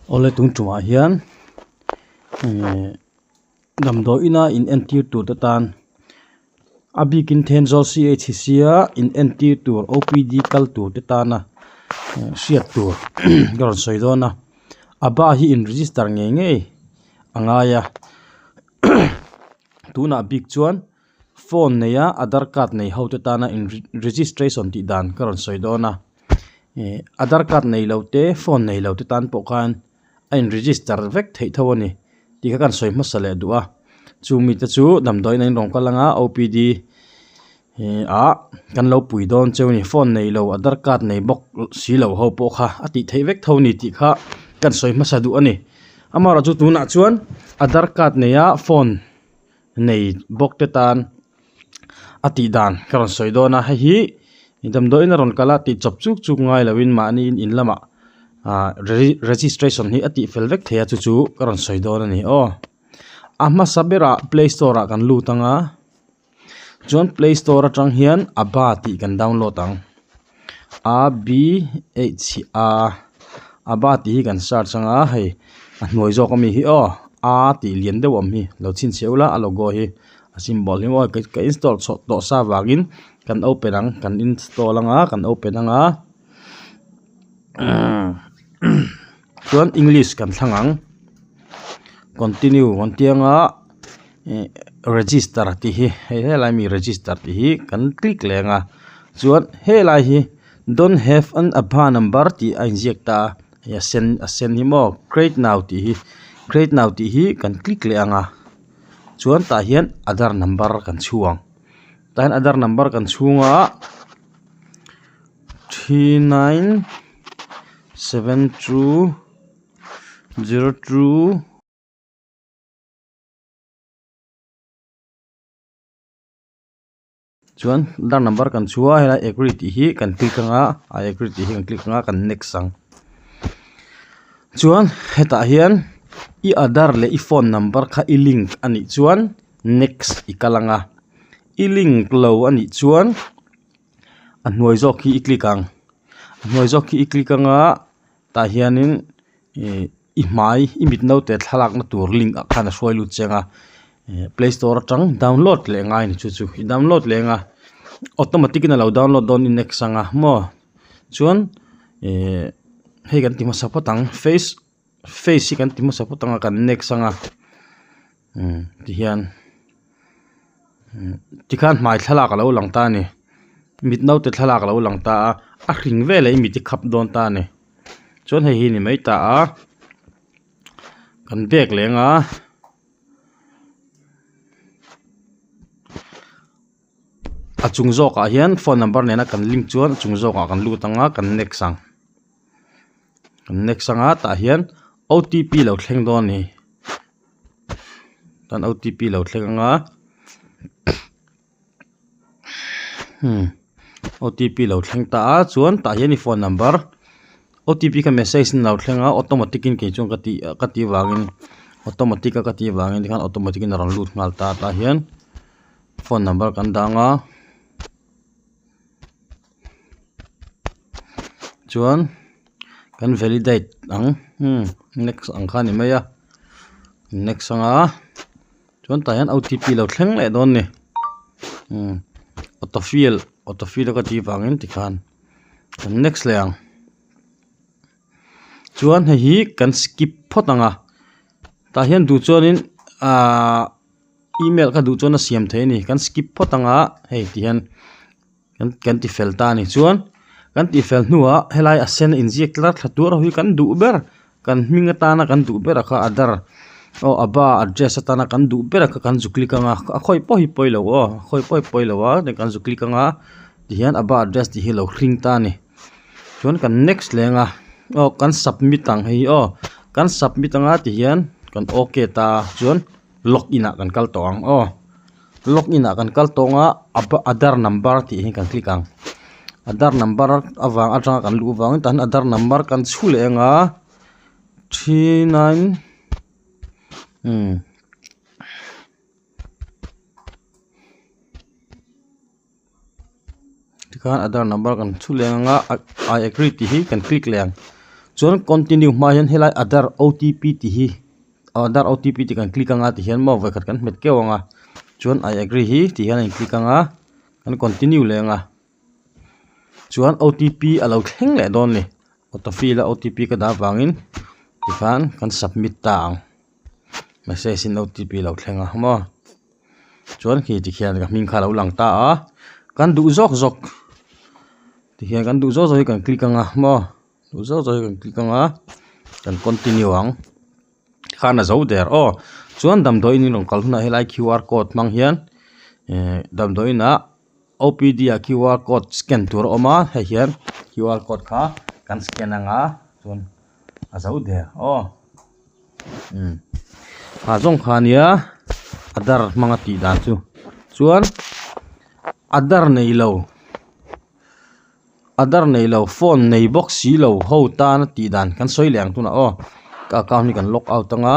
ole tung tuma hian damdo ina in NT tur tan abikin thenjol CHCA in NT tur OPD kal tur tana siat tur garon soidona aba hi in register nge angaya tuna big chuan phone neya Aadhaar card nei hote tana in registration ti dan karon soidona Aadhaar card nei lote phone nei lote tan pokhan in register vek thei thawani ti ka kan soi masale duwa chumi te chu damdoi nei rong kalanga OPD kan lo pui don chewni phone nei lo Aadhaar card nei bok si lo ho pokha ati thei vek thawni ti kha kan soi masadu ani amara chu tuna chuan Aadhaar card neya phone nei bok te tan ati dan karon soidona hi damdoi na ron kala ti chop chuk chuk ngai lawin mani in lama registration hi ati felvek thea chu karon soidona ni ama sabera Play Store kan lutanga chuan Play Store atang hian aba ti kan download ang aba ti kan search anga hei anoi zo kami hi a ti lian dewam hi lo chin cheula a logo hi a symbol hi ka install do sa wagin kan open ang kan install anga kan open anga chuan English kan thlangang continue kontianga register ti hi helai mi register ti hi kan click lenga chuan helai hi don't have an Aadhaar number ti a injecta ya send hi mo create now ti hi kan click lenga chuan ta hian Aadhaar number kan chuang ta hian Aadhaar number kan chunga 397202 chuan Aadhaar number kan chua hela agree ti hi kan click anga agree ti hi kan click anga kan next sang chuan heta hian i Aadhaar le i phone number kha i link ani chuan next ikalanga i link lo ani chuan anoi zok hi i click ang ta hianin i mai i mit no te thalak na tur link khana soi lu chenga Play Store atang download le ngai ni chu i download le nga automatic na lo download don in next anga mo chuan hei kan tima sapatang face kan tima sapatang kan next anga ti hian ti khan mai thalak lo lang ta ni mit no te thalak lo lang ta a hring vele i mit ti khap don ta ni chuan hei hi ni mai ta kan bek lenga achung zoka hian phone number nena kan link chuan achung zoka kan lutanga kan next anga ta hian OTP lo thleng don ni tan OTP lo thleng anga OTP lo thleng ta chuan ta hian i phone number OTP ka message lo thlenga automatic in ke chung kati wangin automatic ka kati wangin kan automatic in ron lut ngal ta hian phone number kan danga chuan kan validate ang next ang khani maya next anga chuan ta hian OTP lo thleng le don ni autofill ka ti wangin ti khan next le ang chuan hi kan skip photanga ta hian du chuanin email ka du chuan a siam the ni kan skip photanga hei ti hian kan ti fel ta ni chuan kan ti fel nuwa helai a sen inject lar thlatur hui kan du ber kan minga ta na kan du ber kha Aadhaar aba address atana kan du ber ka kan zu click anga a khoi poi lo ne kan zu click anga ti hian aba address ti hi lo hring ta ni chuan kan next lenga kan submit ang hei kan submit anga ti hian kan okay ta chuan login a kan kal tong login a kan kal tonga Aadhaar number ti hi kan click ang Aadhaar number awang atanga kan lu wang tan Aadhaar number kan chule anga 39 tikan Aadhaar number kan chule anga I agree ti hi kan click leng chuan continue ma hian helai other OTP ti hi other OTP ti kan click anga ti hian mo vai khat kan met kewanga chuan I agree hi ti hian in click anga kan continue lenga chuan OTP alo thleng le don ni autofill OTP ka da wangin ti kan submit tang message in OTP lo thlenga mo chuan khi ti khian ka ming kha lo lang ta a kan du zok zok ti hian kan du zok zok kan click anga mo du zok zok kan click anga kan continue ang khana zo der chuan damdoi ni rong kal huna helai QR code mang hian damdoi na OPD a QR code scan tur oma he hian QR code kha kan scan anga chuan a zo der ha jong khania adar manga ti dan chu chuan adar nei lo phone nei box si lo ho ta na ti dan kan soi liang tu na ka account ni kan lock out anga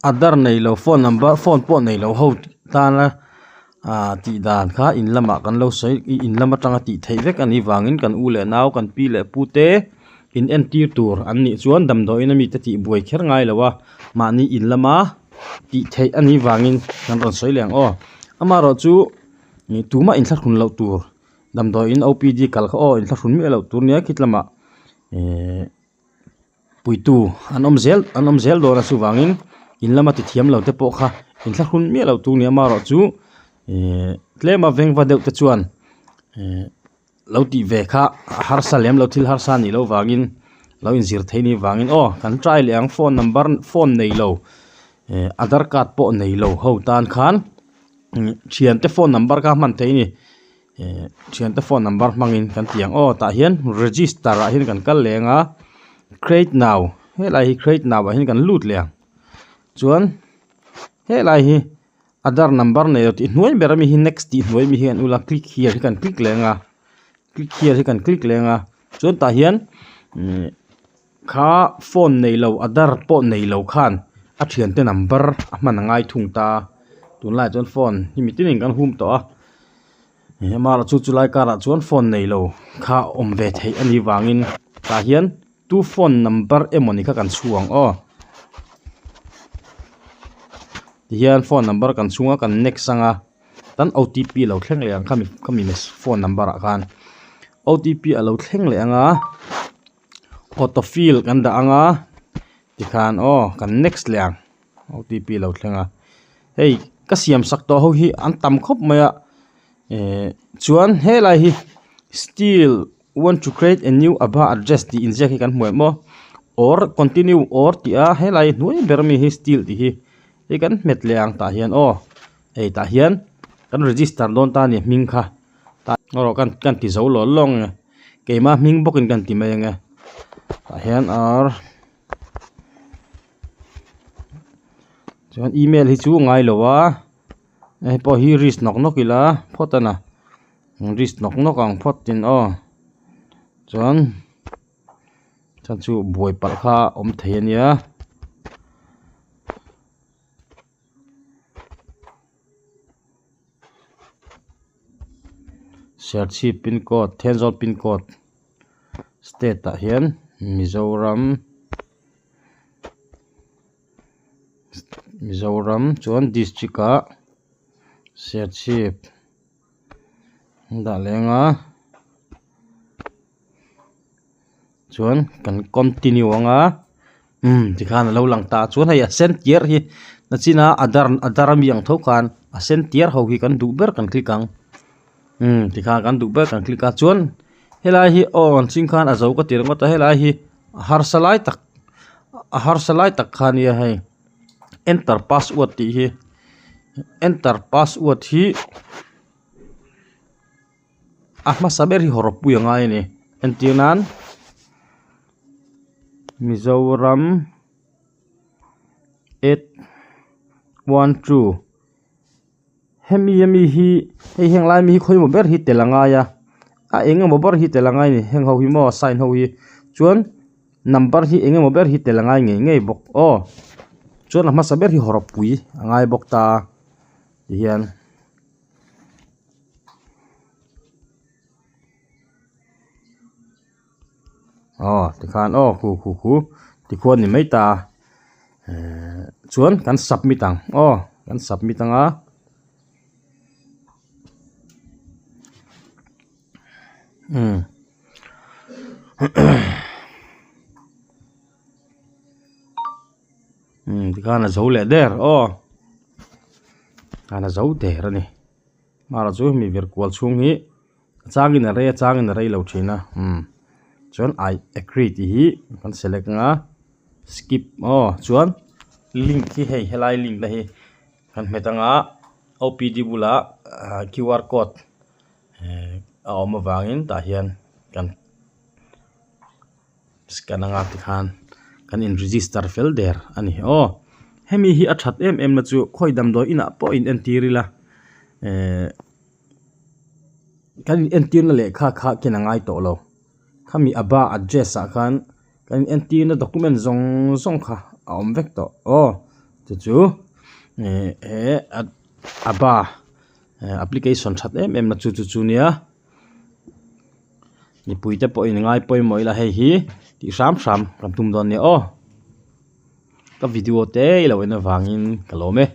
adar nei lo phone number phone po nei lo ho ta na ti dan kha in lama kan lo soi in lama tanga ti thei vek ani wangin kan u le naw kan pi le pu te in entir tur an ni chuan dam do ina mi te ti buai kher ngai lawa ma ni in lama ti thei ani wangin kan ron soi liang ama ro chu ni tuma in thlar khun lo tur dam do in OPD kal kha in thlar khun mi lo tur nia kitlama puitu an om zel do na su wangin in lama ti thiam lo te po kha in thlar khun mi lo tur nia ma ro chu tlema veng va deuh te chuan lo ti ve kha har salem lo thil har sa ni lo wangin lo in zir thei ni wangin kan try liang phone nei lo aadhar card po nei lo ho tan khan thian te phone number ka man thei ni thian te phone number mangin kan tiang ta hian register a hian kan kal lenga create now helai hi create now a hian kan lut liang chuan helai hi Aadhar number nei ti hnuai berami hi next ti hnuai mi hian ula click here hi kan click lenga chuan ta hian kha phone nei lo Aadhar po nei lo khan a thian te number a man ngai thung ta tun lai chuan phone hi mi tin kan hum to ma ra chu lai kara chuan phone nei lo kha om ve thei ani wangin ta hian tu phone number emoni kha kan chuang hian phone number kan chunga kan next anga tan OTP lo thleng le ang khami mes phone number a khan OTP alo thleng le anga autofill kan da anga ti khan kan next le ang OTP lo thlenga hey ka siam sak to ho hi an tam khop maya chuan helai hi still want to create a new Aadhar address ti inject hi kan hmuai mo or continue or ti a helai nuai bermi hi still ti hi kan met leang ta hian ta hian kan register don ta ni ming kha ta kan ti zo lo long keima ming bokin kan ti mai nge ta hian chuan email hi chu ngai lowa po hi ris nok ila photana ris nok ang photin chuan chan chu buai pal kha om theiania search pin code tenzol pin code state ta hian Mizoram chuan district a search da lenga chuan kan continue anga ti khan lo lang ta chuan hei send tier hi na china Aadhar mi ang tho khan a send tier ho hi kan du ber kan click ang ti kha kan du ber kan click a chuan helai hi on ching khan a zo ka tir ngota helai hi har salai tak khan ya hai enter password ti hi ahma saber hi horopu yang ai ni entinan Mizoram 812 hemi hi heng lai mi khoi mo ber hi telanga ya a enga mo ber hi telanga ni heng ho hi mo sign ho hi chuan number hi enga mo ber hi telanga ngei bok chuan ahma saber hi horopui angai bok ta hian ti khan khu ti khuan ni mai ta chuan kan submit ang kan submit anga ti khan a zo le der kana zo der ani mara chu mi ver kwal chung hi changin a rei lo thina chuan I agree ti hi kan select nga skip chuan link hi helai link la hi kan metanga OPD bula QR code a awm awangin ta hian kan scan anga ti khan kan in register fel der ani hemi hi a that em na chu khoidam do ina po in entirila kan entir na le kha kinangai to lo khami aba address a kan entir na document zong kha a awm vek to chu aba application that em na chu nia ni puite po in ngai poi moi la hei hi ti sam kam tum don ni ka video te lo in awangin kalome